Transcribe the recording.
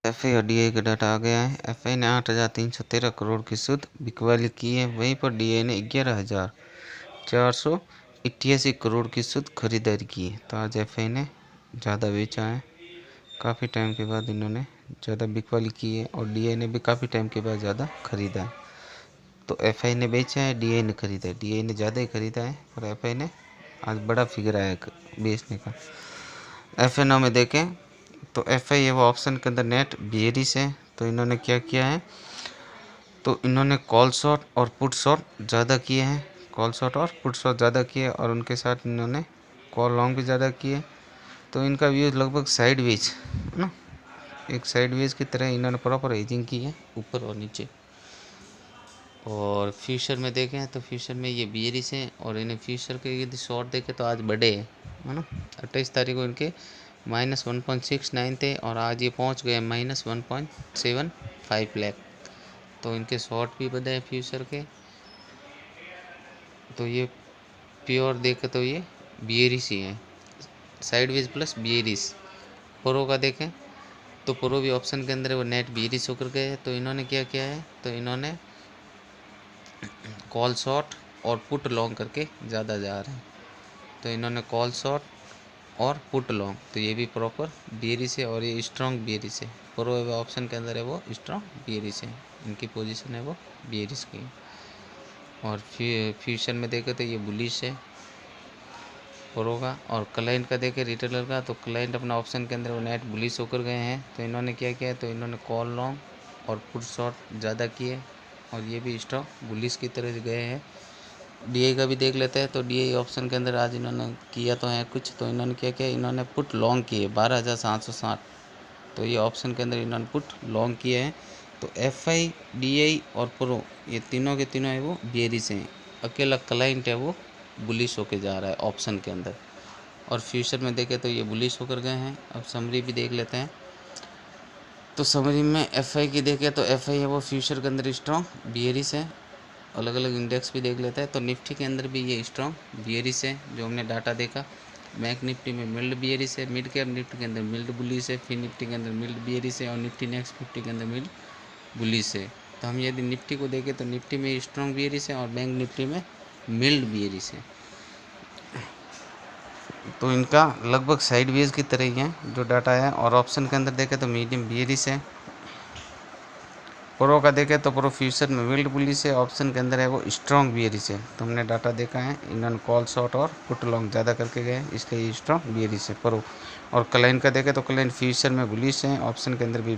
FI और DI का data आ गया है। एफआई ने 8,313 करोड़ की शुद्ध बिकवाली की है, वहीं पर डीआई ने 11,488 करोड़ की शुद्ध खरीदारी की है। तो आज एफआई ने ज़्यादा बेचा है, काफ़ी टाइम के बाद इन्होंने ज़्यादा बिकवाली की है, और डीआई ने भी काफ़ी टाइम के बाद ज़्यादा खरीदा है। तो एफआई ने बेचा है, डीआई ने खरीदा है। डीआई ने ज़्यादा ही खरीदा है और एफआई ने आज बड़ा फिगर आया बेचने का। एफएनओ में देखें तो एफआई है वो ऑप्शन के अंदर नेट बियरिश है। तो इन्होंने क्या किया है, तो इन्होंने कॉल शॉट और पुट शॉट ज़्यादा किए हैं, कॉल शॉट और पुट शॉट ज़्यादा किए, और उनके साथ इन्होंने कॉल लॉन्ग भी ज़्यादा किए। तो इनका व्यू लगभग साइड वेज है ना, एक साइड वेज की तरह इन्होंने प्रॉपर हेजिंग की है ऊपर और नीचे। और फ्यूचर में देखें तो फ्यूचर में ये बियरिश हैं, और इन्हें फ्यूचर के यदि शॉर्ट देखें तो आज बड़े है ना। 28 तारीख को इनके -1.69 थे, और आज ये पहुंच गए -1.75 लाख। तो इनके शॉर्ट भी बढ़े हैं फ्यूचर के। तो ये प्योर देखें तो ये बियरिश ही है, साइडवेज प्लस बियरिश। प्रो का देखें तो प्रो भी ऑप्शन के अंदर है वो नेट बियरिश होकर गए। तो इन्होंने क्या किया है, तो इन्होंने कॉल शॉट और पुट लॉन्ग करके ज़्यादा जा रहे हैं। तो इन्होंने कॉल शॉट और पुट लॉन्ग, तो ये भी प्रॉपर बियरिश है, और ये स्ट्रॉन्ग बियरिश है। प्रो ऑप्शन के अंदर है वो स्ट्रॉन्ग बियरिश है, इनकी पोजीशन है वो बियरिश की। और फ्यूचर में देखें तो ये बुलिश है प्रो का। और क्लाइंट का देखें रिटेलर का, तो क्लाइंट अपना ऑप्शन के अंदर वो नेट बुलिश होकर गए हैं। तो इन्होंने क्या किया है, तो इन्होंने कॉल लॉन्ग और पुट शॉट ज़्यादा किए, और ये भी स्ट्रॉन्ग बुलिश की तरह गए हैं। डीआई का भी देख लेते हैं। तो डीआई ऑप्शन के अंदर आज इन्होंने किया तो है कुछ, तो इन्होंने क्या किया, इन्होंने पुट लॉन्ग किए 12,760। तो ये ऑप्शन के अंदर इन्होंने पुट लॉन्ग किए हैं। तो एफआई, डीआई और प्रो ये तीनों के तीनों है वो बियरिश हैं। अकेला क्लाइंट है वो बुलिश होके जा रहा है ऑप्शन के अंदर। और फ्यूचर में देखें तो ये बुलिश होकर गए हैं। अब समरी भी देख लेते हैं। तो समरी में एफआई की देखें तो एफआई है वो फ्यूचर के अंदर स्ट्रॉन्ग बियरिश है। अलग अलग इंडेक्स भी देख लेते हैं। तो निफ्टी के अंदर भी ये स्ट्रॉन्ग बियरिश है, जो हमने डाटा देखा। बैंक निफ्टी में मिल्ड बियरिश है, मिड कैप निफ्टी के अंदर मिल्ड बुलिश है, फिर निफ्टी के अंदर मिल्ड बियरिश है, और निफ्टी नेक्स्ट 50 के अंदर मिल्ड बुलिश है। तो हम यदि निफ्टी को देखें तो निफ्टी में स्ट्रॉन्ग बियरिश है, और बैंक निफ्टी में मिल्ड बियरिश है। तो इनका लगभग साइड वेज की तरह ही है जो डाटा है। और ऑप्शन के अंदर देखें तो मीडियम बियरिश है। प्रो का देखें तो प्रो फ्यूचर में मिल्ड बुलिश है, ऑप्शन के अंदर है वो स्ट्रॉन्ग बियरिश है। तो हमने डाटा देखा है, इन्होंने कॉल शॉट और पुट लॉन्ग ज़्यादा करके गए, इसलिए ये स्ट्रॉन्ग बियरिश है प्रो। और क्लाइंट का देखें तो क्लाइंट फ्यूचर में बुलिश है, ऑप्शन के अंदर भी